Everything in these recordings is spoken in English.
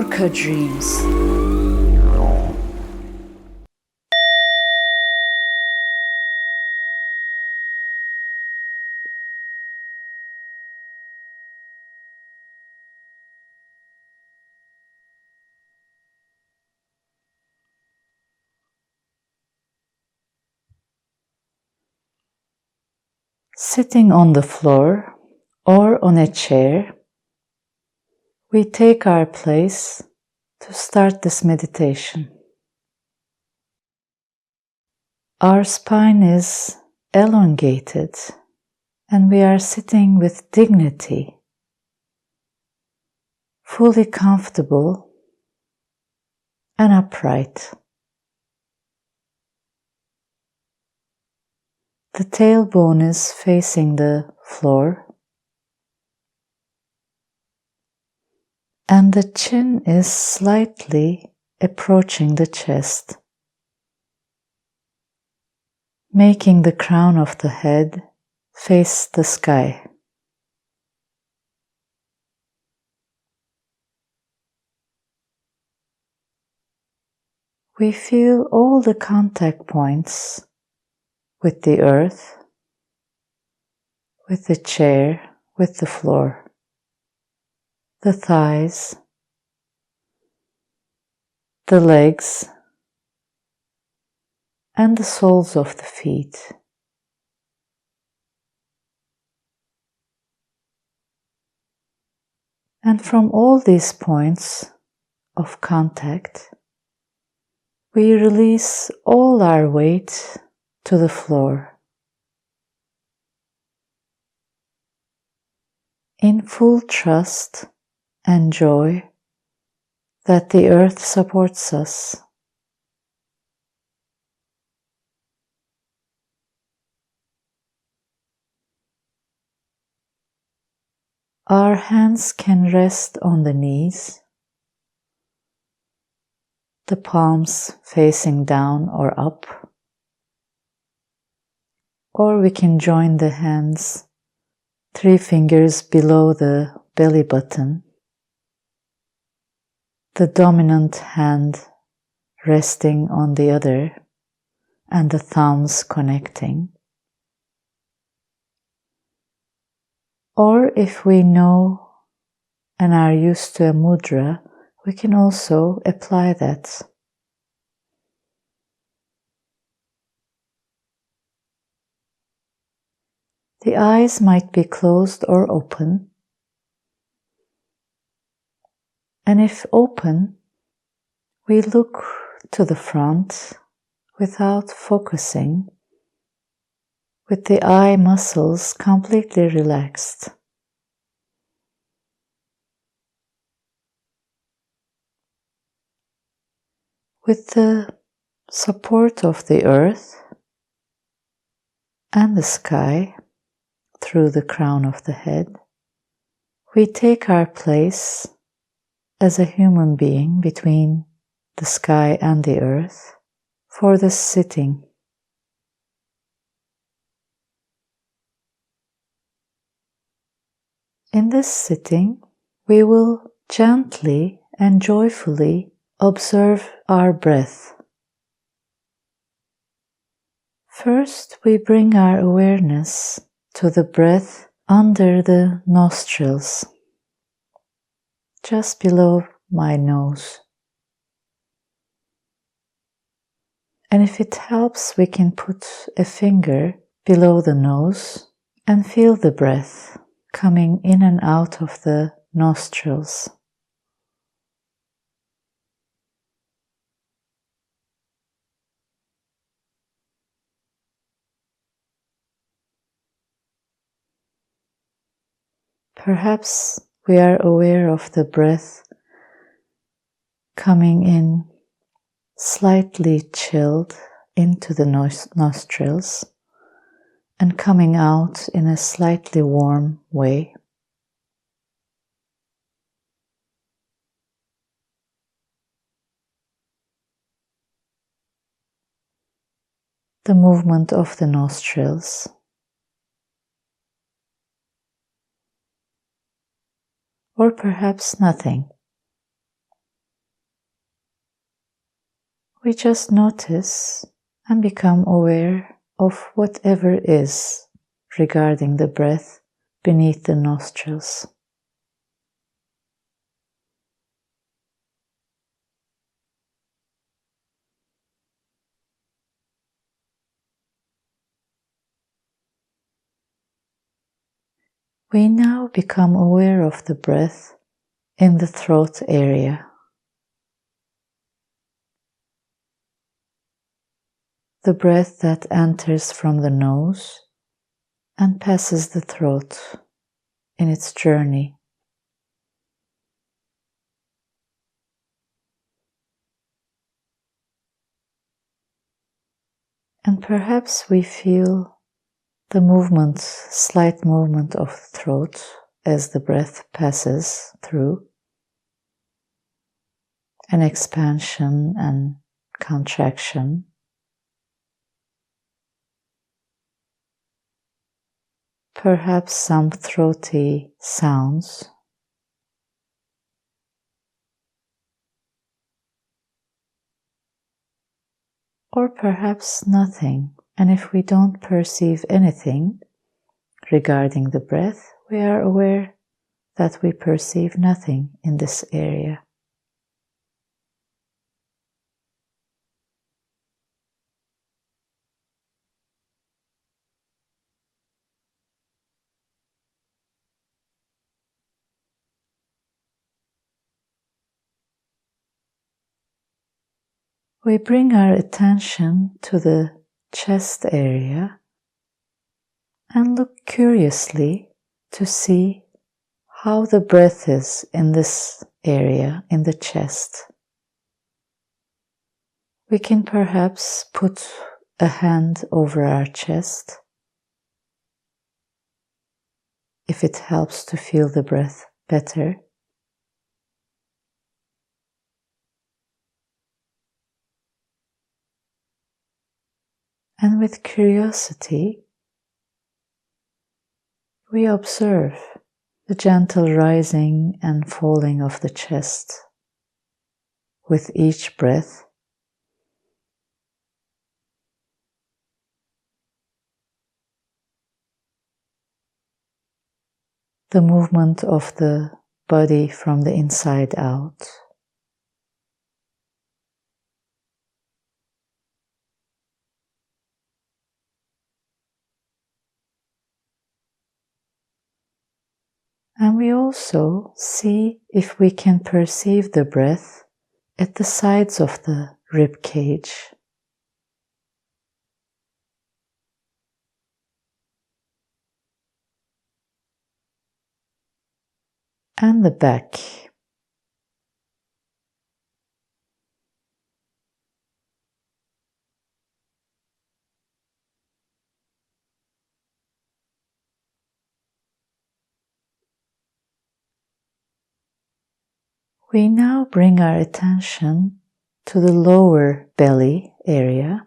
Orca dreams. Sitting on the floor or on a chair, we take our place to start this meditation. Our spine is elongated and we are sitting with dignity, fully comfortable and upright. The tailbone is facing the floor and the chin is slightly approaching the chest, making the crown of the head face the sky. We feel all the contact points with the earth, with the chair, with the floor. The thighs, the legs, and the soles of the feet. And from all these points of contact, we release all our weight to the floor. In full trust and joy that the earth supports us. Our hands can rest on the knees, the palms facing down or up, or we can join the hands 3 fingers below the belly button, the dominant hand resting on the other and the thumbs connecting. Or if we know and are used to a mudra, we can also apply that. The eyes might be closed or open. And if open, we look to the front without focusing, with the eye muscles completely relaxed. With the support of the earth and the sky through the crown of the head, we take our place as a human being between the sky and the earth for this sitting. In this sitting, we will gently and joyfully observe our breath. First, we bring our awareness to the breath under the nostrils, just below my nose. And if it helps, we can put a finger below the nose and feel the breath coming in and out of the nostrils. Perhaps we are aware of the breath coming in slightly chilled into the nostrils and coming out in a slightly warm way. The movement of the nostrils. Or perhaps nothing. we just notice and become aware of whatever is regarding the breath beneath the nostrils. We now become aware of the breath in the throat area. The breath that enters from the nose and passes the throat in its journey. And perhaps we feel the movement, slight movement of the throat as the breath passes through, an expansion and contraction. Perhaps some throaty sounds. Or perhaps nothing. And if we don't perceive anything regarding the breath, we are aware that we perceive nothing in this area. We bring our attention to the chest area and look curiously to see how the breath is in this area, in the chest. We can perhaps put a hand over our chest if it helps to feel the breath better. And with curiosity, we observe the gentle rising and falling of the chest with each breath. The movement of the body from the inside out. And we also see if we can perceive the breath at the sides of the rib cage. And the back. We now bring our attention to the lower belly area,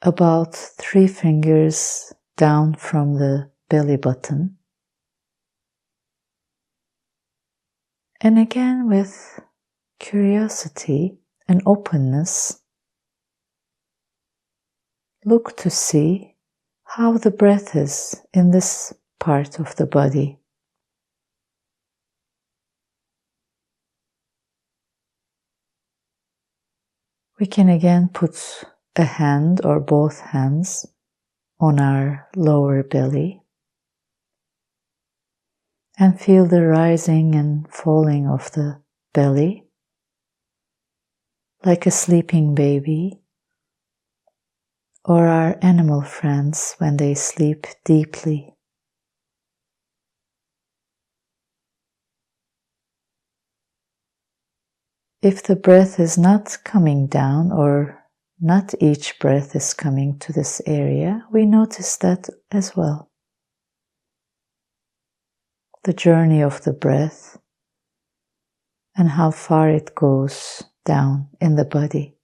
about 3 fingers down from the belly button. And again, with curiosity and openness, look to see how the breath is in this part of the body. We can again put a hand or both hands on our lower belly and feel the rising and falling of the belly like a sleeping baby, or our animal friends when they sleep deeply. If the breath is not coming down, or not each breath is coming to this area, we notice that as well. The journey of the breath and how far it goes down in the body.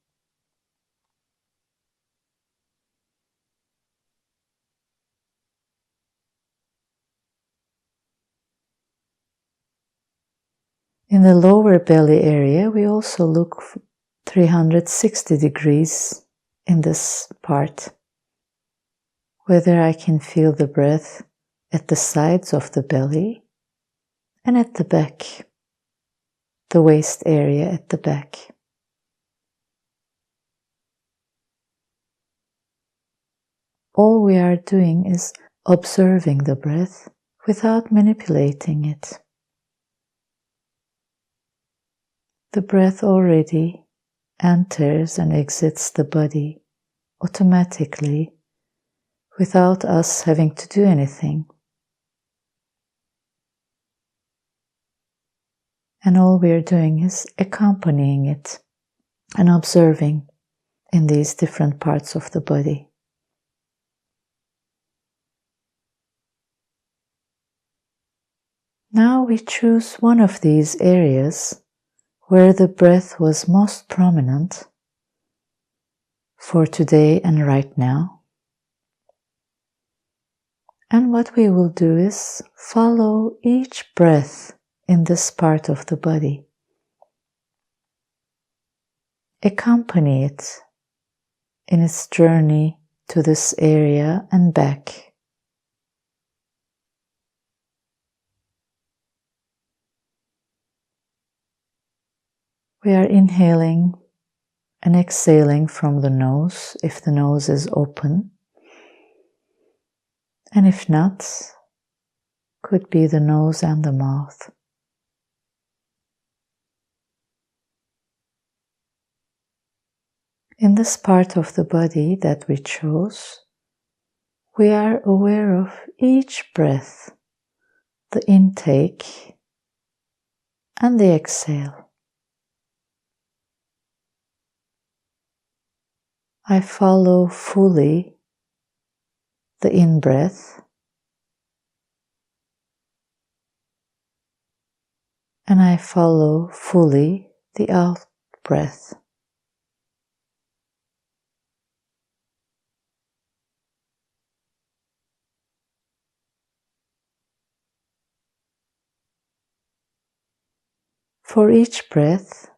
In the lower belly area, we also look 360 degrees in this part. Whether I can feel the breath at the sides of the belly and at the back, the waist area at the back. All we are doing is observing the breath without manipulating it. The breath already enters and exits the body automatically without us having to do anything. And all we are doing is accompanying it and observing in these different parts of the body. Now we choose one of these areas where the breath was most prominent for today and right now. And what we will do is follow each breath in this part of the body. Accompany it in its journey to this area and back. We are inhaling and exhaling from the nose if the nose is open, and if not, could be the nose and the mouth. In this part of the body that we chose, we are aware of each breath, the intake and the exhale. I follow fully the in-breath and I follow fully the out-breath. For each breath,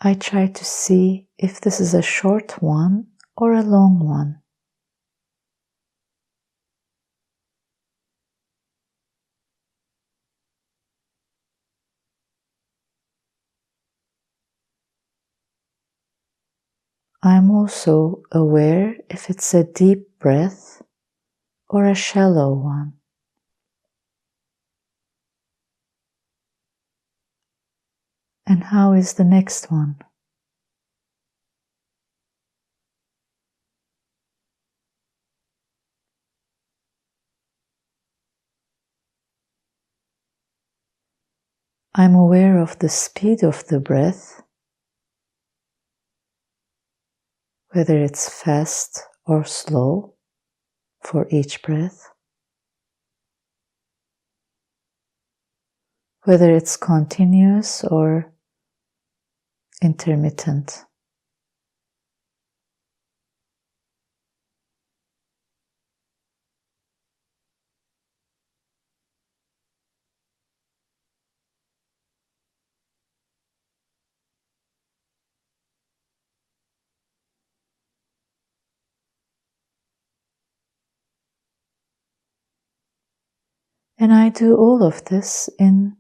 I try to see if this is a short one or a long one. I'm also aware if it's a deep breath or a shallow one. And how is the next one? I'm aware of the speed of the breath, whether it's fast or slow for each breath, whether it's continuous or intermittent. And I do all of this in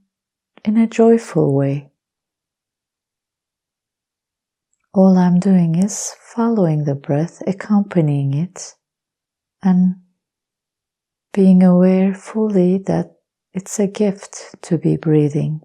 a joyful way. All I'm doing is following the breath, accompanying it, and being aware fully that it's a gift to be breathing.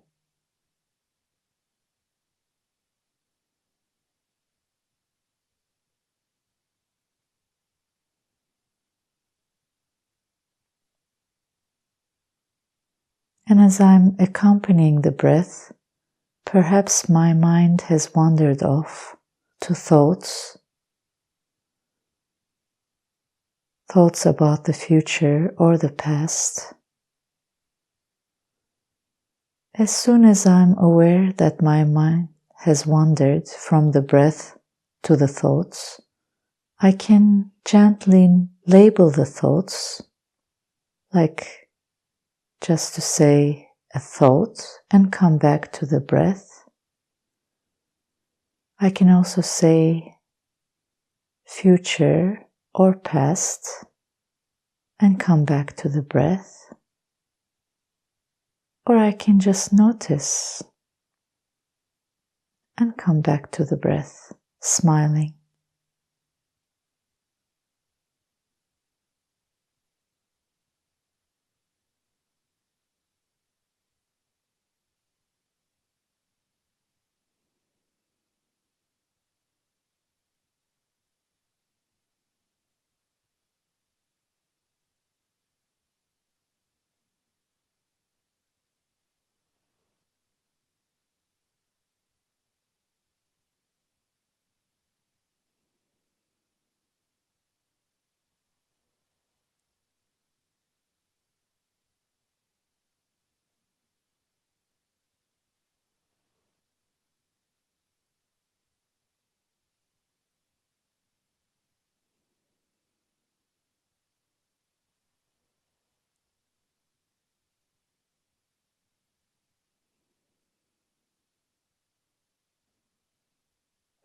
And as I'm accompanying the breath, perhaps my mind has wandered off to thoughts about the future or the past. As soon as I'm aware that my mind has wandered from the breath to the thoughts, I can gently label the thoughts, like just to say a thought and come back to the breath. I can also say future or past and come back to the breath. Or I can just notice and come back to the breath, smiling.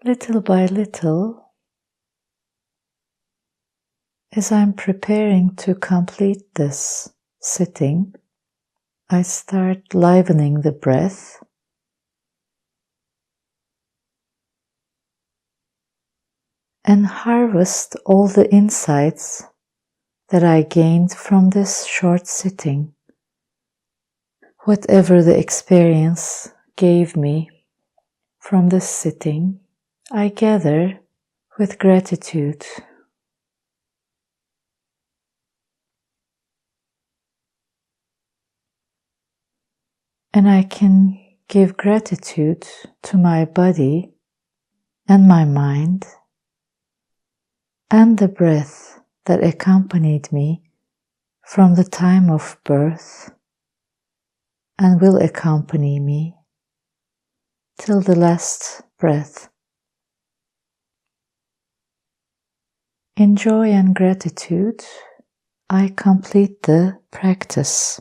Little by little, as I'm preparing to complete this sitting, I start livening the breath and harvest all the insights that I gained from this short sitting. Whatever the experience gave me from this sitting, I gather with gratitude. And I can give gratitude to my body and my mind and the breath that accompanied me from the time of birth and will accompany me till the last breath. In joy and gratitude, I complete the practice.